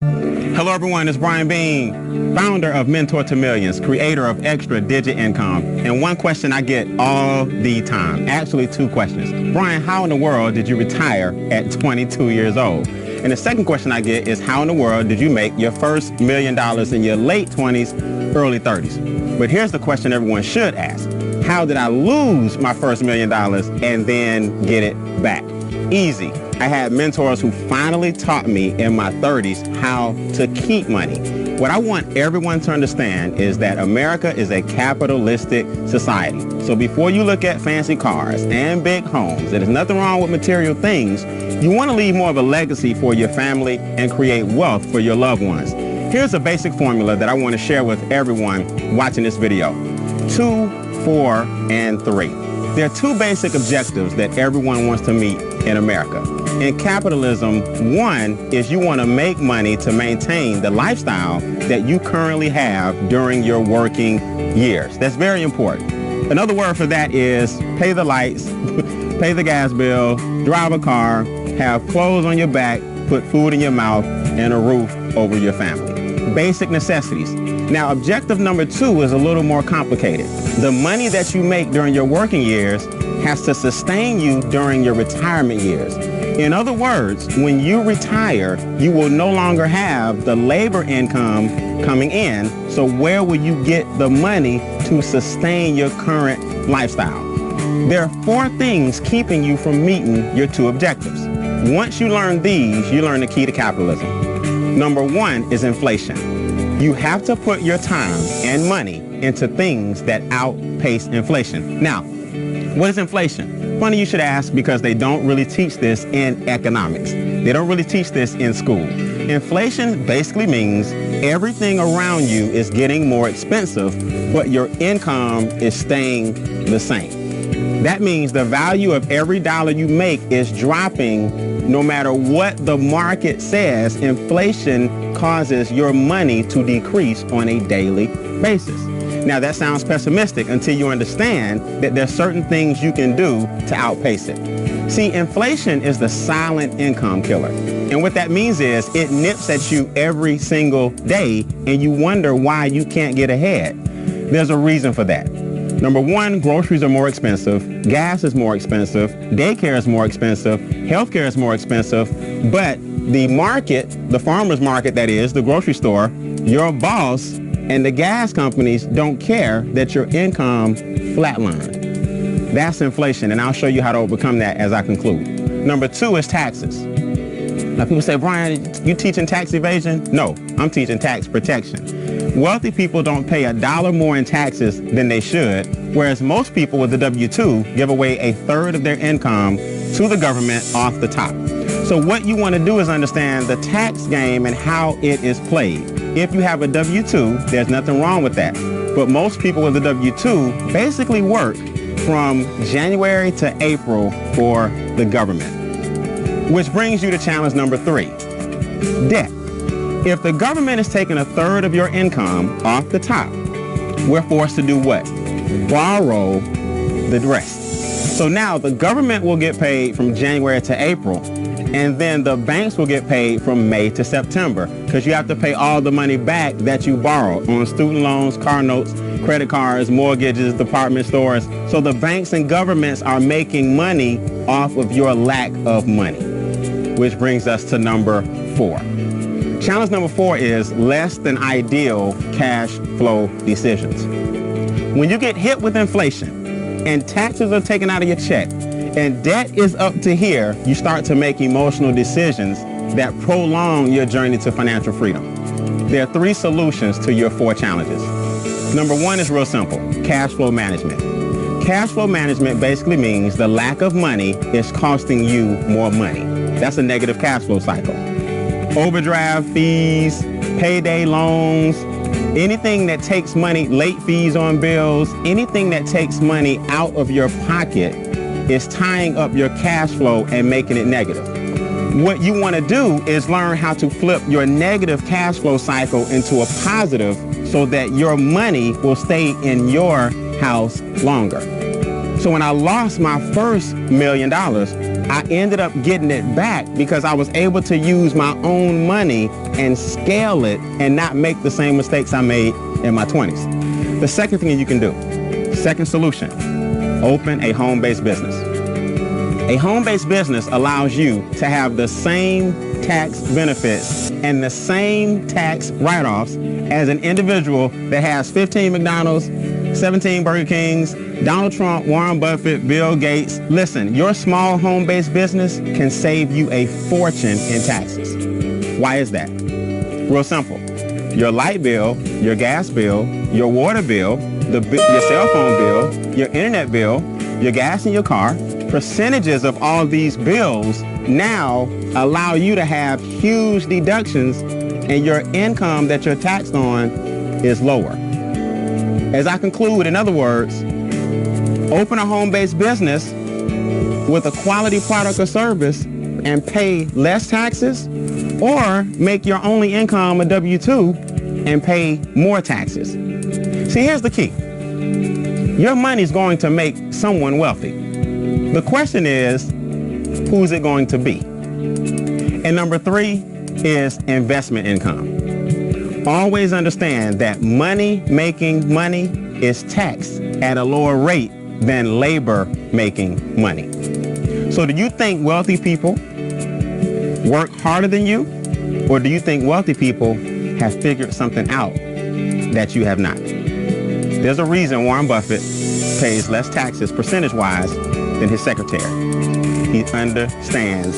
Hello everyone, it's Brian Beane, founder of Mentor to Millions, creator of Extra Digit Income. And one question I get all the time, actually two questions. Brian, how in the world did you retire at 22 years old? And the second question I get is, how in the world did you make your first $1 million in your late 20s, early 30s? But here's the question everyone should ask. How did I lose my first $1 million and then get it back? Easy. I had mentors who finally taught me in my 30s how to keep money. What I want everyone to understand is that America is a capitalistic society. So before you look at fancy cars and big homes, there's nothing wrong with material things. You want to leave more of a legacy for your family and create wealth for your loved ones. Here's a basic formula that I want to share with everyone watching this video. 2, 4, and 3. There are two basic objectives that everyone wants to meet in America. In capitalism, one is you want to make money to maintain the lifestyle that you currently have during your working years. That's very important. Another word for that is pay the lights, pay the gas bill, drive a car, have clothes on your back, put food in your mouth, and a roof over your family. Basic necessities. Now, objective number 2 is a little more complicated. The money that you make during your working years has to sustain you during your retirement years. In other words, when you retire, you will no longer have the labor income coming in. So where will you get the money to sustain your current lifestyle? There are 4 things keeping you from meeting your 2 objectives. Once you learn these, you learn the key to capitalism. Number 1 is inflation. You have to put your time and money into things that outpace inflation. Now, what is inflation? Funny you should ask, because they don't really teach this in economics. They don't really teach this in school. Inflation basically means everything around you is getting more expensive, but your income is staying the same. That means the value of every dollar you make is dropping no matter what the market says. Inflation causes your money to decrease on a daily basis. Now, that sounds pessimistic until you understand that there's certain things you can do to outpace it. See, inflation is the silent income killer. And what that means is it nips at you every single day, and you wonder why you can't get ahead. There's a reason for that. Number 1, groceries are more expensive, gas is more expensive, daycare is more expensive, healthcare is more expensive, but the market, the farmer's market that is, the grocery store, your boss, and the gas companies don't care that your income flatlined. That's inflation, and I'll show you how to overcome that as I conclude. Number 2 is taxes. Now people say, Brian, you teaching tax evasion? No, I'm teaching tax protection. Wealthy people don't pay $1 more in taxes than they should, whereas most people with the W-2 give away 1/3 of their income to the government off the top. So what you want to do is understand the tax game and how it is played. If you have a W-2, there's nothing wrong with that. But most people with a W-2 basically work from January to April for the government. Which brings you to challenge number 3, debt. If the government is taking 1/3 of your income off the top, we're forced to do what? Borrow the rest. So now the government will get paid from January to April, and then the banks will get paid from May to September, because you have to pay all the money back that you borrowed on student loans, car notes, credit cards, mortgages, department stores. So the banks and governments are making money off of your lack of money, which brings us to number 4. Challenge number 4 is less than ideal cash flow decisions. When you get hit with inflation and taxes are taken out of your check and debt is up to here, you start to make emotional decisions that prolong your journey to financial freedom. There are 3 solutions to your 4 challenges. Number 1 is real simple, cash flow management. Cash flow management basically means the lack of money is costing you more money. That's a negative cash flow cycle. Overdraft fees, payday loans, anything that takes money, late fees on bills, anything that takes money out of your pocket is tying up your cash flow and making it negative. What you want to do is learn how to flip your negative cash flow cycle into a positive so that your money will stay in your house longer. So when I lost my first $1 million, I ended up getting it back because I was able to use my own money and scale it and not make the same mistakes I made in my 20s. The second thing you can do, second solution, open a home-based business. A home-based business allows you to have the same tax benefits and the same tax write-offs as an individual that has 15 McDonald's, 17 Burger Kings, Donald Trump, Warren Buffett, Bill Gates. Listen, your small home-based business can save you a fortune in taxes. Why is that? Real simple. Your light bill, your gas bill, your water bill, your cell phone bill, your internet bill, your gas in your car, percentages of all these bills now allow you to have huge deductions, and your income that you're taxed on is lower. As I conclude, in other words, open a home-based business with a quality product or service and pay less taxes, or make your only income a W-2 and pay more taxes. See, here's the key. Your money's going to make someone wealthy. The question is, who's it going to be? And number 3 is investment income. Always understand that money-making money is taxed at a lower rate than labor-making money. So do you think wealthy people work harder than you? Or do you think wealthy people have figured something out that you have not? There's a reason Warren Buffett pays less taxes percentage-wise than his secretary. He understands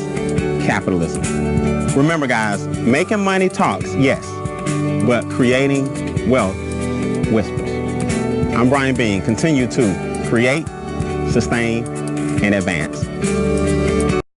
capitalism. Remember, guys, making money talks, yes, but creating wealth whispers. I'm Brian Beane. Continue to create, sustain, and advance.